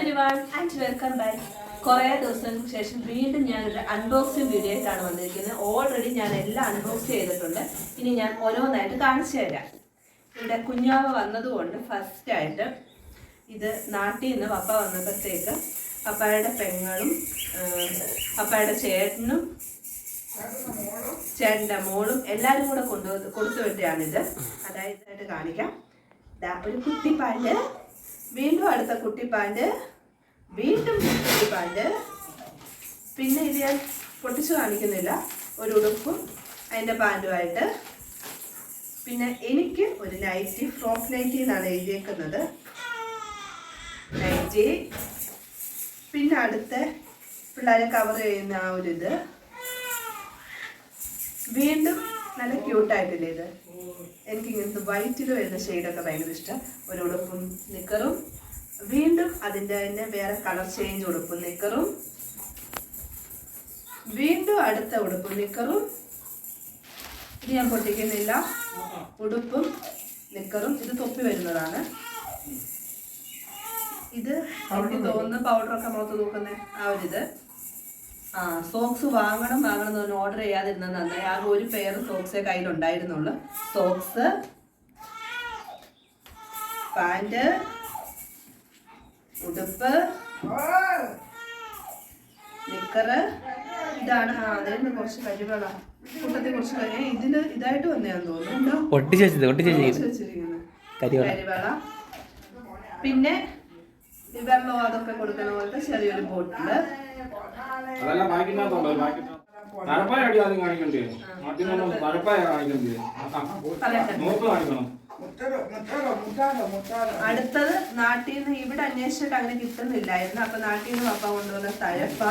Everyone and welcome back. കുറേ ദിവസങ്ങൾക്ക് ശേഷം വീണ്ടും ഞാനൊരു അൺബോക്സിങ് വീഡിയോ ആയിട്ടാണ് വന്നിരിക്കുന്നത്. ഓൾറെഡി ഞാൻ എല്ലാം അൺബോക്സ് ചെയ്തിട്ടുണ്ട്. ഇനി ഞാൻ ഓരോന്നായിട്ട് കാണിച്ചു തരാം. ഇവിടെ കുഞ്ഞാവ വന്നതുകൊണ്ട് ഫസ്റ്റായിട്ട് ഇത് നാട്ടിൽ നിന്ന് പപ്പ വന്നപ്പോഴത്തേക്ക് പപ്പായുടെ പെങ്ങളും പപ്പായുടെ ചേട്ടനും ചേട്ടൻ്റെ മോളും എല്ലാവരും കൂടെ കൊടുത്തു വിട്ടാണിത്. അതായത് കാണിക്കാം. ഒരു കുട്ടിപ്പാൻറ്, വീണ്ടും അടുത്ത കുട്ടിപ്പാൻറ്, വീണ്ടും കുട്ടിപ്പാൻറ്, പിന്നെ ഇത് ഞാൻ പൊട്ടിച്ചു കാണിക്കുന്നില്ല, ഒരു ഉടുപ്പും അതിൻ്റെ പാൻറ്റുമായിട്ട്. പിന്നെ എനിക്ക് ഒരു നൈറ്റി, ഫ്രോക്ക് നൈറ്റി എന്നാണ് എഴുതിയേക്കുന്നത്, നൈറ്റി. പിന്നെ അടുത്ത പിള്ളേരെ കവർ ചെയ്യുന്ന ആ ഒരു ഇത്. വീണ്ടും നല്ല ക്യൂട്ടായിട്ടില്ലേ ഇത്. എനിക്ക് ഇങ്ങനത്തെ വൈറ്റിൽ വരുന്ന ഷെയ്ഡൊക്കെ ഭയങ്കര ഇഷ്ടം. ഒരു ഉടുപ്പും നിക്കറും, വീണ്ടും അതിൻ്റെ തന്നെ വേറെ കളർ ചേഞ്ച് ഉടുപ്പും നിക്കറും, വീണ്ടും അടുത്ത ഉടുപ്പും നിക്കറും. ഇത് ഞാൻ പൊട്ടിക്കുന്നില്ല, ഉടുപ്പും നിക്കറും. ഇത് തൊപ്പി വരുന്നതാണ്. ഇത് എനിക്ക് തോന്നുന്നു പൗഡറൊക്കെ മുഖത്ത് തൂക്കുന്ന ആ ഒരിത്. സോക്സ് വാങ്ങണം എന്ന് പറഞ്ഞ് ഓർഡർ ചെയ്യാതിരുന്നത് നന്നായി. ആകെ ഒരു പെയർ സോക്സേ കയ്യിലുണ്ടായിരുന്നുള്ളു. സോക്സ്, പാൻറ്, ഉടുപ്പ്, നിക്കറ്. ഇതാണ് അതിന് കുറച്ച് കരിവള കൂട്ടത്തിൽ കുറച്ച് ഇതിന് ഇതായിട്ട് വന്നതാന്ന് തോന്നുന്നു. കരിവള. പിന്നെ വെള്ളമോ അതൊക്കെ കൊടുക്കുന്ന പോലത്തെ ചെറിയൊരു ബോട്ടില്. അടുത്തത് നാട്ടിൽ നിന്ന് ഇവിടെ അന്വേഷിച്ചിട്ട് അങ്ങനെ കിട്ടുന്നില്ലായിരുന്നു. അപ്പൊ നാട്ടിൽ നിന്ന് പപ്പ കൊണ്ടുവന്ന തഴപ്പ,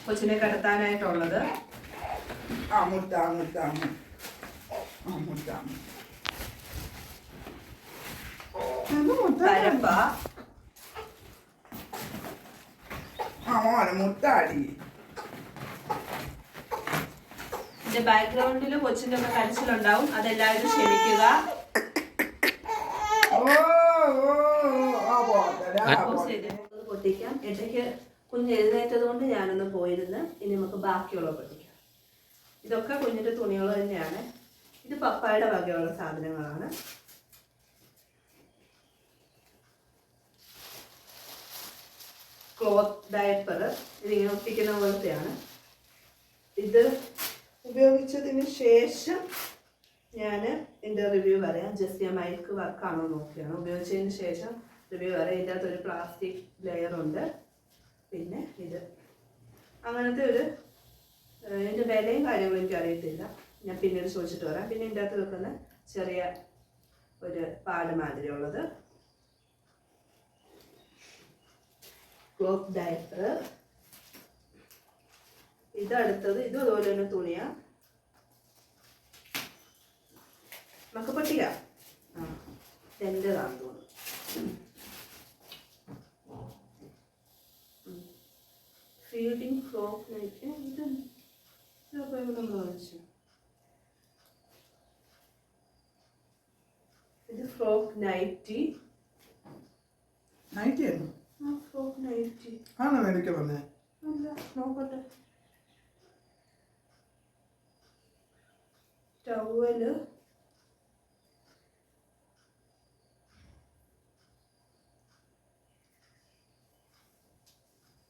കൊച്ചിനെ കടത്താനായിട്ടുള്ളത്. തഴപ്പ, ഇതിന്റെ ബാക്ക്ഗ്രൗണ്ടിൽ കൊച്ചിന്റെ ഒക്കെ കരച്ചിലുണ്ടാവും, അതെല്ലാവരും ക്ഷമിക്കുക. പൊട്ടിക്കാം. ഇടയ്ക്ക് കുഞ്ഞ് എഴുന്നേറ്റത് കൊണ്ട് ഞാനൊന്ന് പോയിരുന്നു. ഇനി നമുക്ക് ബാക്കിയുള്ള പൊട്ടിക്കാം. ഇതൊക്കെ കുഞ്ഞിന്റെ തുണികൾ തന്നെയാണ്. ഇത് പപ്പായുടെ വകയുള്ള സാധനങ്ങളാണ്. ക്ലോത്ത് ഡയപ്പർ, ഇതിങ്ങനെ ഒട്ടിക്കുന്ന പോലത്തെയാണ്. ഇത് ഉപയോഗിച്ചതിന് ശേഷം ഞാൻ എൻ്റെ റിവ്യൂ പറയാം. ജസ്റ്റ് ഞാൻ മൈക്ക് വർക്കാണോ നോക്കിയാണ്. ഉപയോഗിച്ചതിന് ശേഷം റിവ്യൂ പറയാം. ഇതിൻ്റെ അകത്തൊരു പ്ലാസ്റ്റിക് ലെയറുണ്ട്. പിന്നെ ഇത് അങ്ങനത്തെ ഒരു, ഇതിൻ്റെ വിലയും കാര്യങ്ങളും എനിക്ക് അറിയത്തില്ല. ഞാൻ പിന്നീട് ചോദിച്ചിട്ട് വരാം. പിന്നെ ഇതിൻ്റെ അകത്ത് വെക്കുന്ന ചെറിയ ഒരു പാട് മാതിരി ഉള്ളത്. Cloth diaper. ഇതടുത്തത് ഇതും അതുപോലെ തന്നെ തുണിയാ. നമുക്ക് പൊട്ടിക്കാം. എൻ്റെതാണെന്ന് തോന്നുന്നു. Feeding frock night. ഇതൊക്കെ നമ്മൾ വാങ്ങിച്ചു. ഇത് ഫ്രോക്ക് നൈറ്റി. നൈറ്റി ആയിരുന്നു. ഫ്രോക്ക് നൈറ്റി ആണോ മേടിക്കാൻ പറഞ്ഞേ? അല്ല, നോക്കട്ടെ. Towel,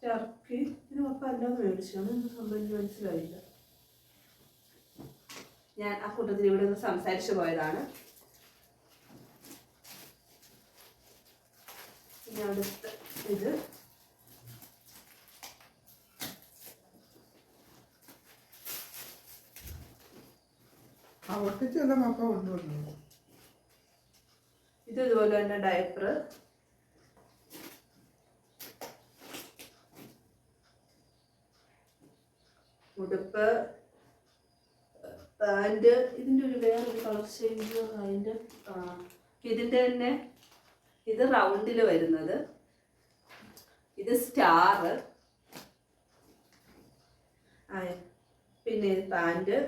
Turkey. ഇതിനൊക്കെ എല്ലാം മേടിച്ചാണ്. സംബന്ധിച്ച് മനസ്സിലായില്ല. ഞാൻ ആ കൂട്ടത്തിൽ ഇവിടെ നിന്ന് സംസാരിച്ചു പോയതാണ്. ഇനി അടുത്ത ഇത് ഒട്ടിച്ചെല്ലാം പപ്പ കൊണ്ടുവന്നു. ഇത് ഇതുപോലെ തന്നെ ഡയപ്പർ. ഉടുപ്പ്, പാൻറ്. ഇതിൻ്റെ ഒരു വേറൊരു കളർ ചേഞ്ച് അതിൻ്റെ. ഇതിൻ്റെ തന്നെ ഇത് റൗണ്ടിൽ വരുന്നത്. ഇത് സ്റ്റാർ. പിന്നെ പാൻറ്.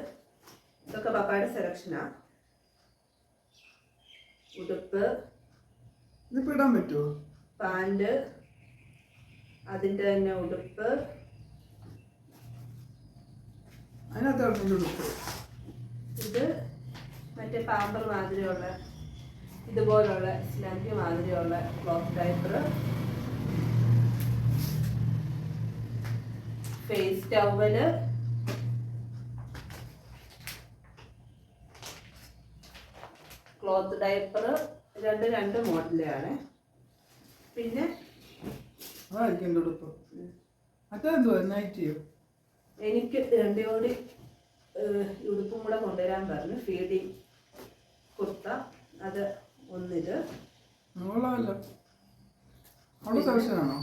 ഇതൊക്കെ പപ്പായുടെ സെലക്ഷനാണ്. ഉടുപ്പ്, ഇതിപ്പോ ഇടാൻ പറ്റുമോ? പാൻറ്, അതിൻ്റെ തന്നെ ഉടുപ്പ്, അതിനകത്ത് ഉടുപ്പ്. ഇത് മറ്റേ പാമ്പർ മാതിരിയുള്ള ഇതുപോലുള്ള സ്ലങ്കി മാതിരിയുള്ള cloth diaper, face towel, cloth diaper രണ്ട് മോഡലാണ്. പിന്നെ അതായിരിക്കും എൻ്റെ ഉടുപ്പ്. മറ്റേതെന്തുവാ നൈറ്റിയോ? എനിക്ക് 2 ജോഡി ഉടുപ്പും കൂടെ കൊണ്ടുവരാൻ പറഞ്ഞു. ഫീഡിങ് കുർത്ത, അത് ഒന്നിത്. നോളാമല്ലോ. അവിടെ സെലക്ഷനാണോ?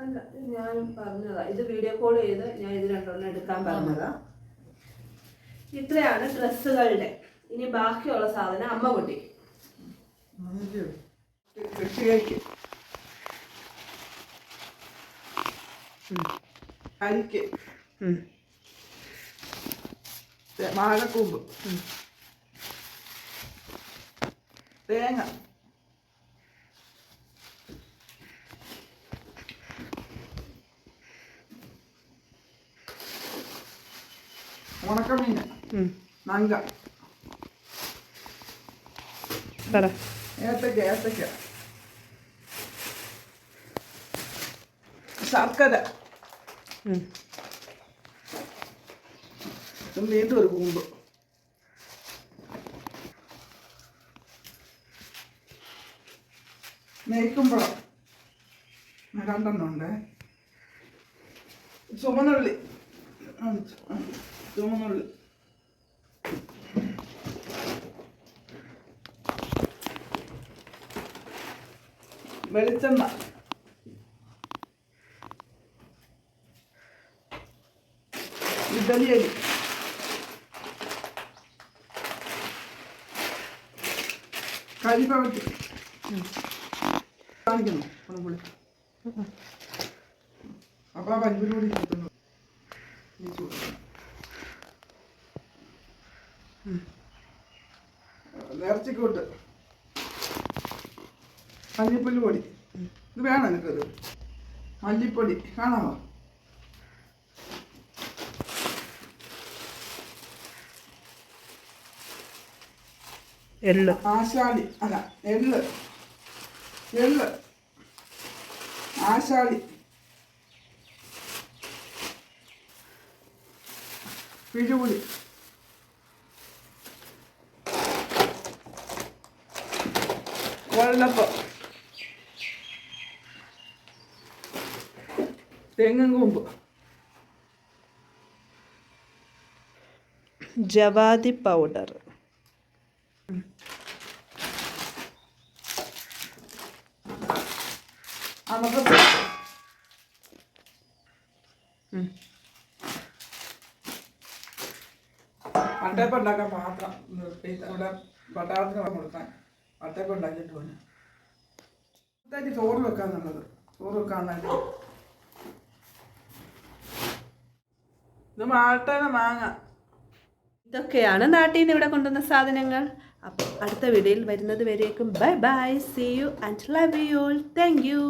അല്ല, ഞാൻ പറഞ്ഞതാ. ഇത് വീഡിയോ കോൾ ചെയ്ത് ഞാൻ ഇത് 2 എടുക്കാൻ പറഞ്ഞതാ. ഇത്രയാണ് ഡ്രസ്സുകളുടെ. ഇനി ബാക്കിയുള്ള സാധനം അമ്മ പൊട്ടി. അരിക്ക്, വാഴക്കൂമ്പ്, തേങ്ങ, ഉണക്കമീൻ, നങ്ക, ഏത്തക്ക, ശർക്കര, വീണ്ടും ഒരു കൂമ്പ്, നെയ്ക്കുമ്പളം 2 ഉണ്ട്, ചുമന്നുള്ളി, വെളിച്ചെണ്ണ, ഇഡലിയരി, കരിപ്പവറ്റി കാണിക്കുന്നു. അപ്പോൾ ആ പരിപ്പിൽ കൂടി കിട്ടുന്നു. ഇറച്ചിക്കൂട്ട്, മല്ലിപ്പൊടി പൊടി, ഇത് വേണം എനിക്കത്. മല്ലിപ്പൊടി കാണാമോ? എള്ള്, ആശാളി അല്ല എള്ള്, ആശാളി, പിഴുപുളി, കൊള്ളപ്പം, തെങ്ങും കൂമ്പ്, ജവാദി പൗഡർ, അമൃതം, വട്ടയപ്പം ഉണ്ടാക്കാൻ പാത്രം ഇവിടെ പട്ടാളത്തിന് കൊടുക്കാൻ വട്ടയപ്പം ഉണ്ടാക്കിയിട്ട് പോയി. ചോറ് വെക്കാന്നുള്ളത്, ചോറ് വെക്കാന്നായിട്ട് ഇത് മാങ്ങ. ഇതൊക്കെയാണ് നാട്ടിൽ നിന്ന് ഇവിടെ കൊണ്ടുവന്ന സാധനങ്ങൾ. അപ്പോൾ അടുത്ത വീഡിയോയിൽ വരുന്നത് വരേക്കും bye bye, see you and love you all. Thank U.